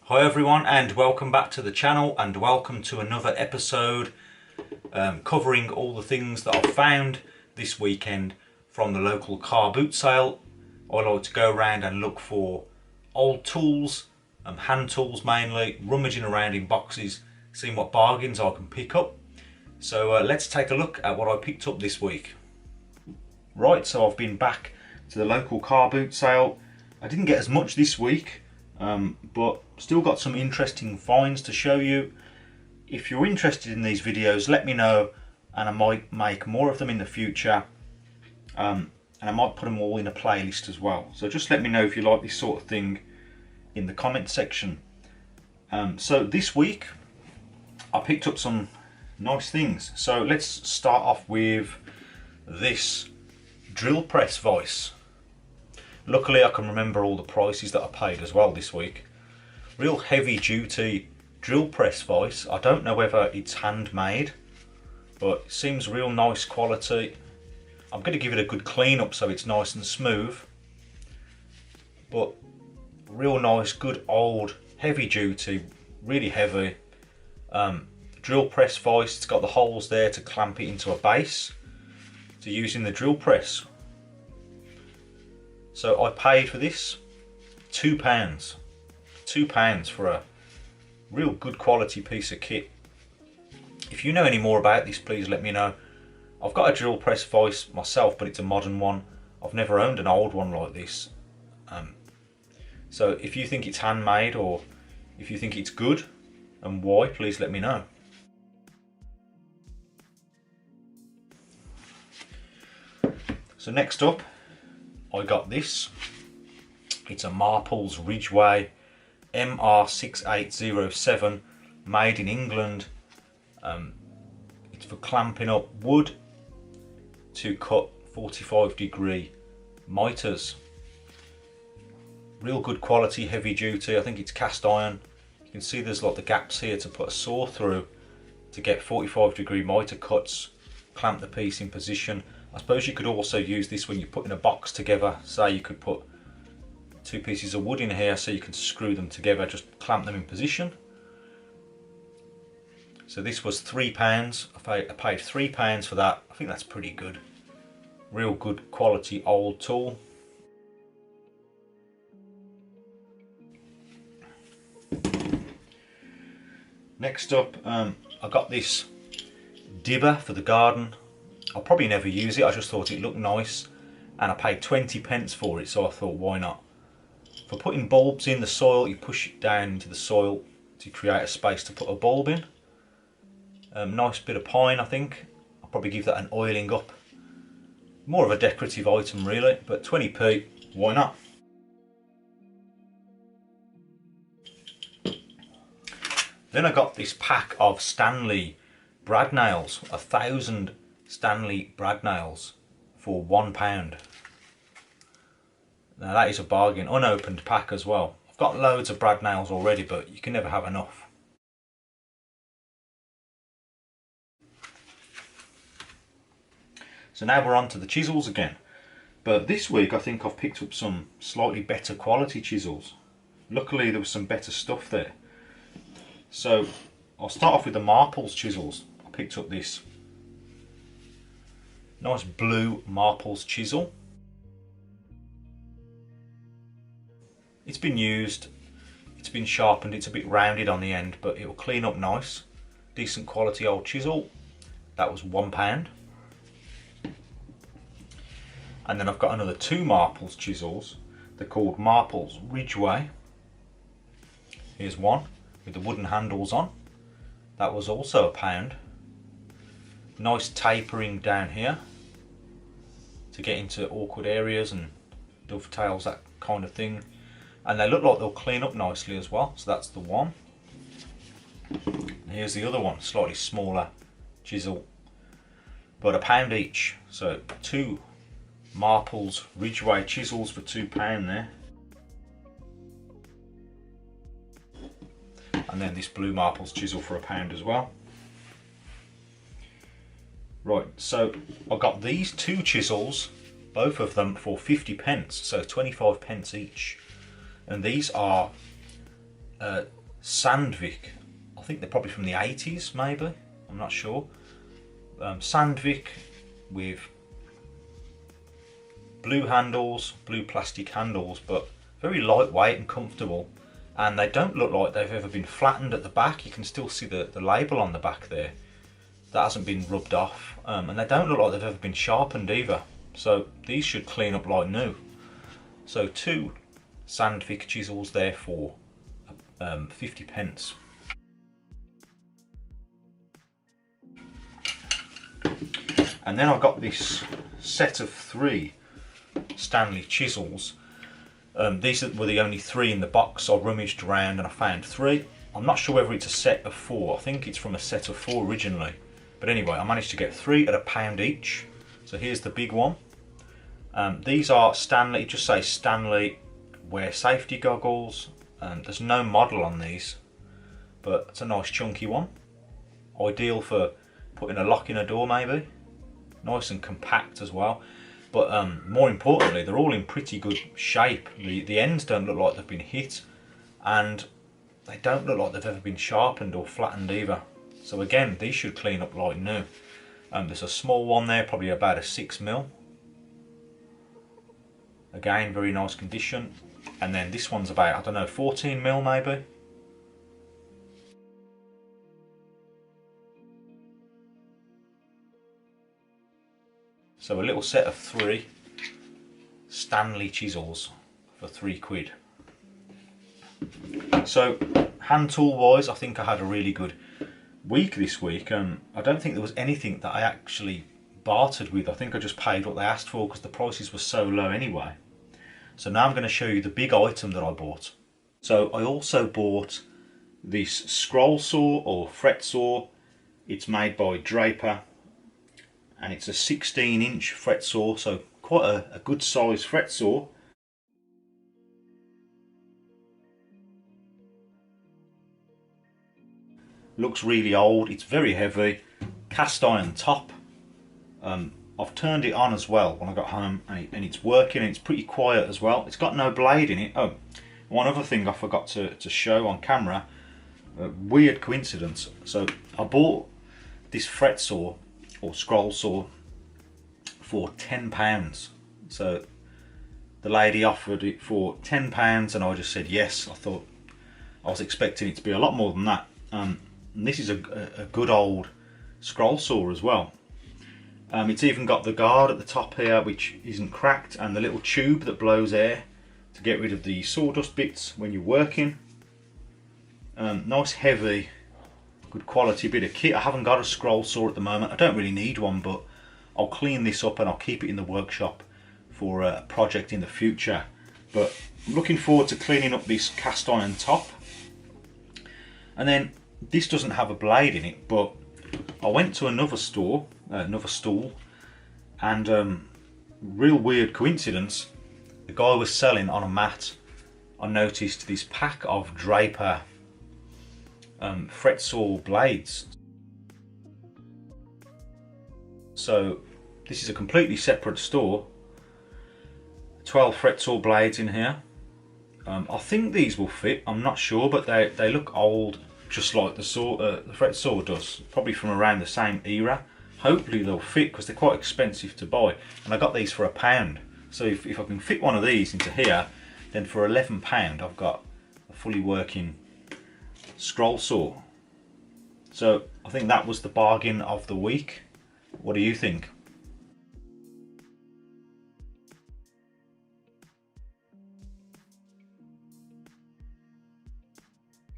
Hi everyone, and welcome back to the channel, and welcome to another episode covering all the things that I've found this weekend from the local car boot sale. I like to go around and look for old tools, hand tools mainly, rummaging around in boxes, seeing what bargains I can pick up. So let's take a look at what I picked up this week. Right, so I've been back to the local car boot sale. I didn't get as much this week, but still got some interesting finds to show you. If you're interested in these videos, let me know, and I might make more of them in the future, and I might put them all in a playlist as well. So just let me know if you like this sort of thing in the comment section. So this week I picked up some nice things. So let's start off with this drill press vise. Luckily I can remember all the prices that I paid as well this week. Real heavy duty drill press vise. I don't know whether it's handmade, but it seems real nice quality. I'm going to give it a good clean up so it's nice and smooth, but real nice, good old heavy duty, really heavy drill press vise. It's got the holes there to clamp it into a base to use in the drill press. So I paid for this £2. £2 for a real good quality piece of kit. If you know any more about this, please let me know. I've got a drill press vise myself, but it's a modern one. I've never owned an old one like this. So if you think it's handmade, or if you think it's good and why, please let me know. So next up, I got this. It's a Marples Ridgeway MR6807, made in England. It's for clamping up wood to cut 45-degree miters. Real good quality, heavy duty. I think it's cast iron. You can see there's like the gaps here to put a saw through to get 45-degree miter cuts, clamp the piece in position. I suppose you could also use this when you're putting a box together. Say you could put two pieces of wood in here so you can screw them together, just clamp them in position. So this was £3. I paid £3 for that. I think that's pretty good. Real good quality old tool. Next up, I got this dibber for the garden. I'll probably never use it, I just thought it looked nice, and I paid 20p for it, so I thought why not. For putting bulbs in the soil, you push it down into the soil to create a space to put a bulb in. Nice bit of pine, I think. I'll probably give that an oiling up. More of a decorative item really, but 20p, why not? Then I got this pack of Stanley brad nails, 1,000 Stanley brad nails for £1. Now that is a bargain, unopened pack as well. I've got loads of brad nails already, but you can never have enough. So now we're on to the chisels again, but this week I think I've picked up some slightly better quality chisels. Luckily there was some better stuff there. So I'll start off with the Marples chisels. I picked up this nice blue Marples chisel. It's been used, it's been sharpened, it's a bit rounded on the end, but it will clean up nice. Decent quality old chisel. That was £1. And then I've got another two Marples chisels. They're called Marples Ridgeway. Here's one with the wooden handles on. That was also £1. Nice tapering down here to get into awkward areas and dovetails, that kind of thing. And they look like they'll clean up nicely as well, so that's the one. And here's the other one, slightly smaller chisel, but £1 each. So two Marples Ridgeway chisels for £2 there. And then this blue Marples chisel for £1 as well. Right, so I got these two chisels, both of them for 50p, so 25p each. And these are Sandvik. I think they're probably from the 80s, maybe. I'm not sure. Sandvik with blue handles, blue plastic handles, but very lightweight and comfortable. And they don't look like they've ever been flattened at the back. You can still see the label on the back there. That hasn't been rubbed off. And they don't look like they've ever been sharpened either. So these should clean up like new. So 2 Sandvik chisels there for 50 pence. And then I've got this set of 3 Stanley chisels. These were the only 3 in the box. I rummaged around and I found 3. I'm not sure whether it's a set of 4. I think it's from a set of 4 originally. But anyway, I managed to get 3 at £1 each. So here's the big one. These are Stanley, it just says Stanley wear safety goggles. There's no model on these, but it's a nice chunky one. Ideal for putting a lock in a door maybe. Nice and compact as well. But more importantly, they're all in pretty good shape. The ends don't look like they've been hit, and they don't look like they've ever been sharpened or flattened either. So again, these should clean up like new. There's a small one there, probably about a 6mm. Again, very nice condition. And then this one's about, I don't know, 14mm maybe. So a little set of 3 Stanley chisels for £3. So hand tool wise, I think I had a really good week this week. I don't think there was anything that I actually bartered with. I think I just paid what they asked for because the prices were so low anyway. So now I'm going to show you the big item that I bought. So I also bought this scroll saw or fret saw. It's made by Draper. And it's a 16-inch fret saw, so quite a good size fret saw. Looks really old, it's very heavy, cast iron top. I've turned it on as well when I got home, and it's working, and it's pretty quiet as well. It's got no blade in it. Oh, one other thing I forgot to show on camera, weird coincidence. So I bought this fret saw or scroll saw for £10. So the lady offered it for £10 and I just said yes. I was expecting it to be a lot more than that. And this is a good old scroll saw as well. It's even got the guard at the top here which isn't cracked, and the little tube that blows air to get rid of the sawdust bits when you're working. Nice heavy, good quality bit of kit. I haven't got a scroll saw at the moment. I don't really need one, but I'll clean this up and I'll keep it in the workshop for a project in the future. But I'm looking forward to cleaning up this cast iron top. And then this doesn't have a blade in it, but I went to another stall, and real weird coincidence, the guy was selling on a mat. I noticed this pack of Draper fret saw blades. So this is a completely separate store. 12 fret saw blades in here. I think these will fit, I'm not sure, but they look old, just like the fret saw does, probably from around the same era. Hopefully they'll fit because they're quite expensive to buy, and I got these for £1. So if I can fit one of these into here, then for £11 I've got a fully working scroll saw. So I think that was the bargain of the week. What do you think?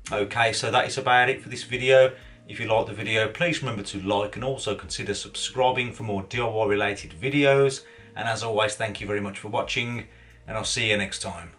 Okay, so that is about it for this video. If you liked the video, please remember to like and also consider subscribing for more DIY related videos. And as always, thank you very much for watching, and I'll see you next time.